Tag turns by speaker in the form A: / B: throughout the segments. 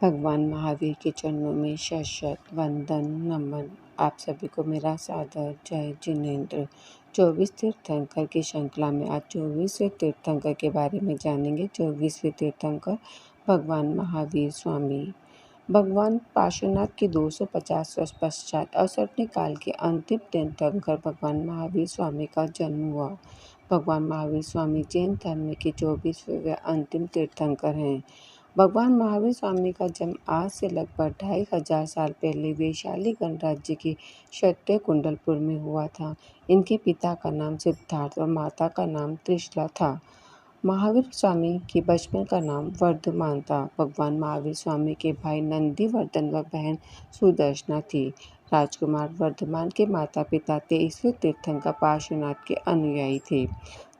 A: भगवान महावीर के चरणों में शत वंदन नमन। आप सभी को मेरा सादर जय जिनेन्द्र। 24 तीर्थंकर की श्रृंखला में आज 24वें तीर्थंकर के बारे में जानेंगे। 24वें तीर्थंकर भगवान महावीर स्वामी। भगवान पार्श्वनाथ के 250 वर्ष पश्चात असरने काल के अंतिम तीर्थंकर भगवान महावीर स्वामी का जन्म हुआ। भगवान महावीर स्वामी जैन धर्म के 24वें व अंतिम तीर्थंकर हैं। भगवान महावीर स्वामी का जन्म आज से लगभग 2500 साल पहले वैशाली गणराज्य के क्षत्रिय कुंडलपुर में हुआ था। इनके पिता का नाम सिद्धार्थ और माता का नाम त्रिशला था। महावीर स्वामी के बचपन का नाम वर्धमान था। भगवान महावीर स्वामी के भाई नंदीवर्धन व बहन सुदर्शना थी। राजकुमार वर्धमान के माता पिता 23वें तीर्थंकर पार्श्वनाथ के अनुयायी थे।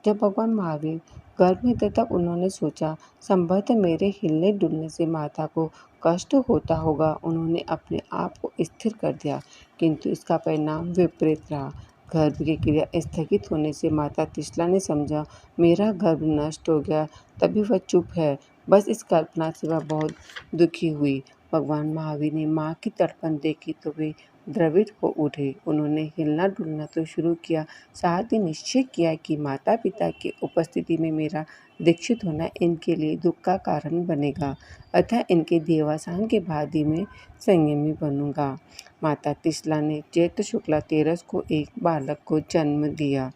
A: जब भगवान महावीर गर्भ में थे तब उन्होंने सोचा संभवतः मेरे हिलने डुलने से माता को कष्ट होता होगा। उन्होंने अपने आप को स्थिर कर दिया, किंतु इसका परिणाम विपरीत रहा। गर्भ की क्रिया स्थगित होने से माता त्रिशला ने समझा मेरा गर्भ नष्ट हो गया। तभी वह चुप है। बस इस कल्पना से वह बहुत दुखी हुई। भगवान महावीर ने माँ की तड़पन देखी तो वे द्रवित हो उठे। उन्होंने हिलना डुलना तो शुरू किया, साथ ही निश्चय किया कि माता पिता की उपस्थिति में मेरा दीक्षित होना इनके लिए दुख का कारण बनेगा, अतः इनके देवासान के बाद ही मैं संयमी बनूंगा। माता त्रिशला ने चैत्र शुक्ला तेरस को एक बालक को जन्म दिया।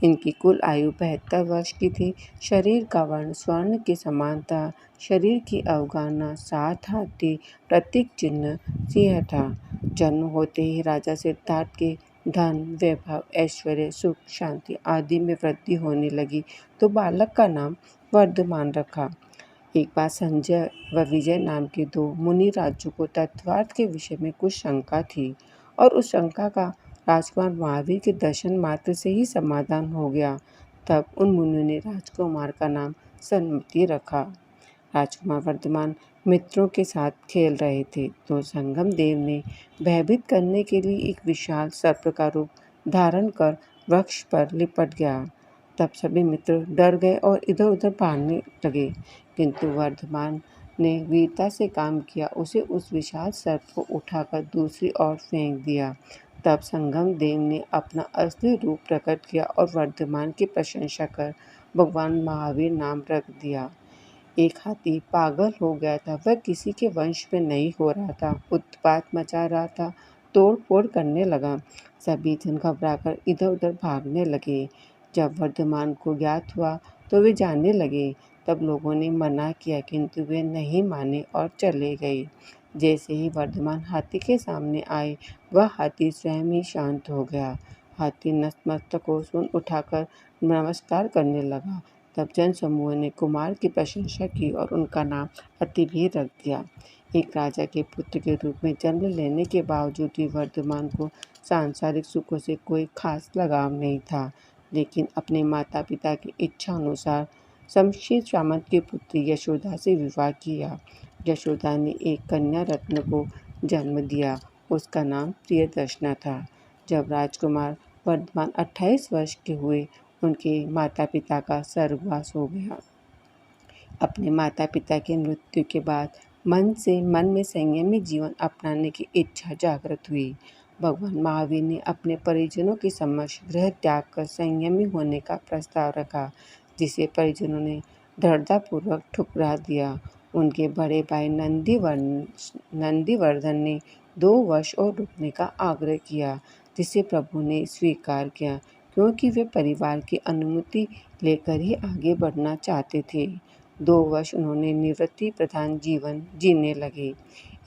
A: इनकी कुल आयु 72 वर्ष की थी। शरीर का वर्ण स्वर्ण के समान था। शरीर की अवगाहना 7 हाथी प्रतीक चिन्ह सिंह था। जन्म होते ही राजा सिद्धार्थ के धन, वैभव, ऐश्वर्य, सुख, शांति आदि में वृद्धि होने लगी तो बालक का नाम वर्धमान रखा। एक बार संजय व विजय नाम के 2 मुनि राजों को तत्वार्थ के विषय में कुछ शंका थी और उस शंका का राजकुमार महावीर के दर्शन मात्र से ही समाधान हो गया। तब उन मुनियों ने राजकुमार का नाम सन्मति रखा। राजकुमार वर्धमान मित्रों के साथ खेल रहे थे तो संगम देव ने भयभीत करने के लिए एक विशाल सर्प का रूप धारण कर वृक्ष पर लिपट गया। तब सभी मित्र डर गए और इधर उधर भागने लगे, किंतु वर्धमान ने वीरता से काम किया। उसे उस विशाल सर्प को उठाकर दूसरी ओर फेंक दिया। तब संगम देव ने अपना असली रूप प्रकट किया और वर्धमान की प्रशंसा कर भगवान महावीर नाम रख दिया। एक हाथी पागल हो गया था। वह किसी के वंश में नहीं हो रहा था, उत्पात मचा रहा था, तोड़ फोड़ करने लगा। सभी जन घबराकर इधर उधर भागने लगे। जब वर्धमान को ज्ञात हुआ तो वे जाने लगे। तब लोगों ने मना किया, किंतु वे नहीं माने और चले गए। जैसे ही वर्धमान हाथी के सामने आए, वह हाथी स्वयं ही शांत हो गया। हाथी नतमस्तक हो सूंड उठाकर नमस्कार करने लगा। तब जन समूह ने कुमार की प्रशंसा की और उनका नाम अति भी रख दिया। एक राजा के पुत्र के रूप में जन्म लेने के बावजूद भी वर्धमान को सांसारिक सुखों से कोई खास लगाव नहीं था, लेकिन अपने माता पिता की इच्छा अनुसार शमशेर सामंत की पुत्री यशोदा से विवाह किया। यशोदा ने एक कन्या रत्न को जन्म दिया। उसका नाम प्रियदर्शना था। जब राजकुमार वर्धमान 28 वर्ष के हुए, उनके माता पिता का स्वर्गवास हो गया। अपने माता पिता की मृत्यु के बाद मन में संयमी जीवन अपनाने की इच्छा जागृत हुई। भगवान महावीर ने अपने परिजनों के समक्ष गृह त्याग कर संयमी होने का प्रस्ताव रखा, जिसे परिजनों ने दृढ़तापूर्वक ठुकरा दिया। उनके बड़े भाई नंदीवर्धन ने 2 वर्ष और रुकने का आग्रह किया, जिसे प्रभु ने स्वीकार किया, क्योंकि वे परिवार की अनुमति लेकर ही आगे बढ़ना चाहते थे। 2 वर्ष उन्होंने निवृत्ति प्रधान जीवन जीने लगे।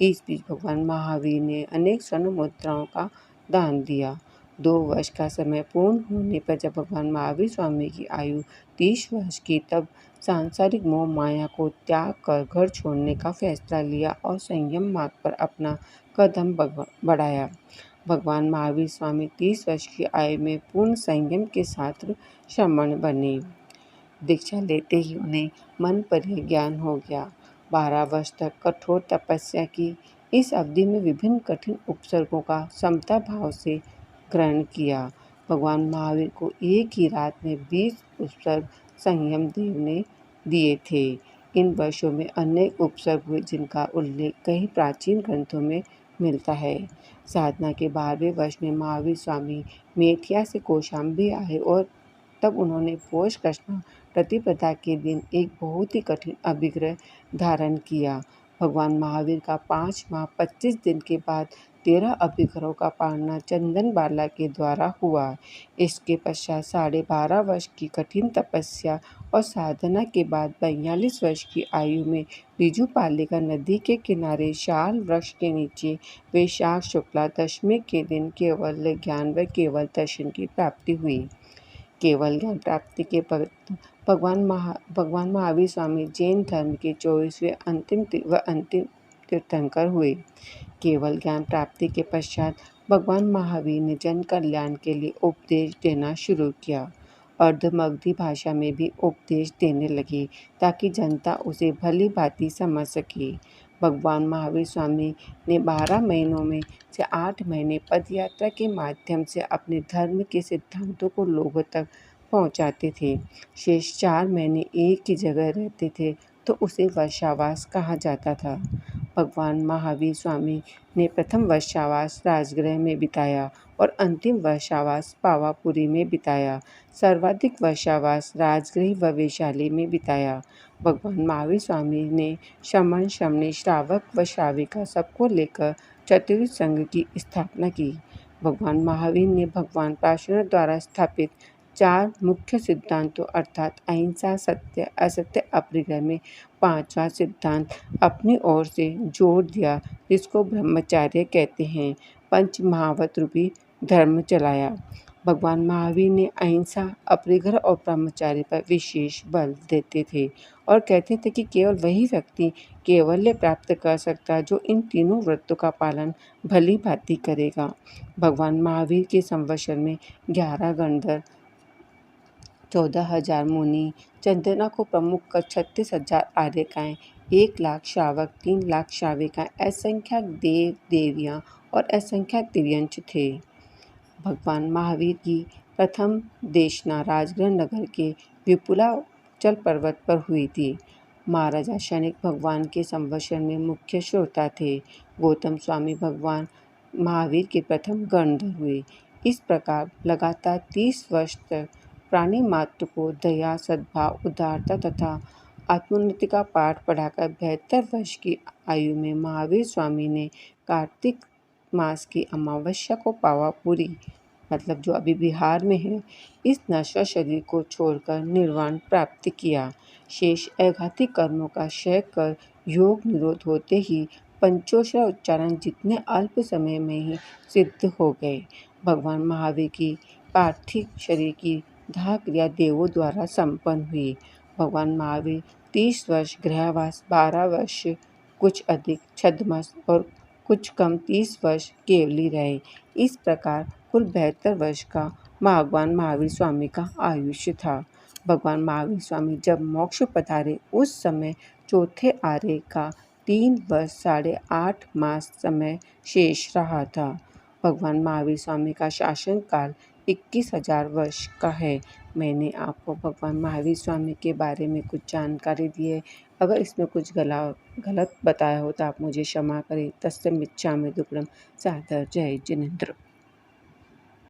A: इस बीच भगवान महावीर ने अनेक स्वर्ण मुद्राओं का दान दिया। 2 वर्ष का समय पूर्ण होने पर जब भगवान महावीर स्वामी की आयु 30 वर्ष की, तब सांसारिक मोह माया को त्याग कर घर छोड़ने का फैसला लिया और संयम मार्ग पर अपना कदम बढ़ाया। भगवान महावीर स्वामी 30 वर्ष की आयु में पूर्ण संयम के साथ श्रमण बने। दीक्षा लेते ही उन्हें मन पर ही ज्ञान हो गया। 12 वर्ष तक कठोर तपस्या की। इस अवधि में विभिन्न कठिन उपसर्गों का समता भाव से ग्रहण किया। भगवान महावीर को एक ही रात में 20 उपसर्ग संयम देव ने दिए थे। इन वर्षों में अनेक उपसर्ग हुए जिनका उल्लेख कई प्राचीन ग्रंथों में मिलता है। साधना के 12वें वर्ष में महावीर स्वामी मेथिया से कौशाम्बी आए और तब उन्होंने पौष कृष्ण प्रतिपदा के दिन एक बहुत ही कठिन अभिग्रह धारण किया। भगवान महावीर का 5 माह 25 दिन के बाद 13 अभिग्रहों का पालना चंदन बाला के द्वारा हुआ। इसके पश्चात 12.5 वर्ष की कठिन तपस्या और साधना के बाद 42 वर्ष की आयु में बिजुपालिका नदी के किनारे शाल वृक्ष के नीचे वैशाख शुक्ला दशमी के दिन केवल ज्ञान व केवल दर्शन की प्राप्ति हुई। केवल ज्ञान प्राप्ति के भक्त भगवान महावीर स्वामी जैन धर्म के 24वें अंतिम तीर्थंकर हुए। केवल ज्ञान प्राप्ति के पश्चात भगवान महावीर ने जन कल्याण के लिए उपदेश देना शुरू किया। अर्धमगधी भाषा में भी उपदेश देने लगे ताकि जनता उसे भली भांति समझ सके। भगवान महावीर स्वामी ने 12 महीनों में से 8 महीने पदयात्रा के माध्यम से अपने धर्म के सिद्धांतों को लोगों तक पहुंचाते थे। शेष 4 महीने एक ही जगह रहते थे तो उसे वर्षावास कहा जाता था। भगवान महावीर स्वामी ने प्रथम वर्षावास राजगृह में बिताया और अंतिम वर्षावास पावापुरी में बिताया। सर्वाधिक वर्षावास राजगृह व वैशाली में बिताया। भगवान महावीर स्वामी ने शमन शमनी श्रावक व श्राविका सबको लेकर चतुर्थ संघ की स्थापना की। भगवान महावीर ने भगवान पार्श्वनाथ द्वारा स्थापित 4 मुख्य सिद्धांतों अर्थात अहिंसा, सत्य, असत्य, अपरिग्रह में 5वां सिद्धांत अपनी ओर से जोड़ दिया जिसको ब्रह्मचर्य कहते हैं। पंच महावत रूपी धर्म चलाया। भगवान महावीर ने अहिंसा, अपरिग्रह और ब्रह्मचर्य पर विशेष बल देते थे और कहते थे कि केवल वही व्यक्ति कैवल्य प्राप्त कर सकता है जो इन तीनों व्रतों का पालन भली भांति करेगा। भगवान महावीर के संवत्सर में 11 गणधर, 14,000 मुनि, चंदना को प्रमुख कर 36,000 आर्यकाएँ, 1 लाख श्रावक, 3 लाख श्राविकाएँ, असंख्याक देव देवियाँ और असंख्याक तिर्यंच थे। भगवान महावीर की प्रथम देशना राजगृह नगर के विपुलाचल पर्वत पर हुई थी। महाराजा शनिक भगवान के संवत्सर में मुख्य श्रोता थे। गौतम स्वामी भगवान महावीर के प्रथम गणधर हुए। इस प्रकार लगातार 30 वर्ष तक प्राणी मात्र को दया, सद्भाव, उदारता तथा आत्मोन्नति का पाठ पढ़ाकर 72 वर्ष की आयु में महावीर स्वामी ने कार्तिक मास की अमावस्या को पावापुरी, मतलब जो अभी बिहार में है, इस नश्वर शरीर को छोड़कर निर्वाण प्राप्त किया। शेष अघाती कर्मों का क्षय कर योग निरोध होते ही पंचोक्षर उच्चारण जितने अल्प समय में ही सिद्ध हो गए। भगवान महावीर की पार्थिव शरीर की दाह क्रिया देवों द्वारा संपन्न हुई। भगवान महावीर 30 वर्ष गृहवास, 12 वर्ष कुछ अधिक छद्मस और कुछ कम 30 वर्ष केवली रहे। इस प्रकार कुल 72 वर्ष का भगवान महावीर स्वामी का आयुष्य था। भगवान महावीर स्वामी जब मोक्ष पधारे उस समय चौथे आर्य का 3 वर्ष 8.5 मास समय शेष रहा था। भगवान महावीर स्वामी का शासन काल 21,000 वर्ष का है। मैंने आपको भगवान महावीर स्वामी के बारे में कुछ जानकारी दी है। अगर इसमें कुछ गलत बताया हो तो आप मुझे क्षमा करें। तस्य मिच्छामि दुक्कडम। सादर जय जिनेंद्र।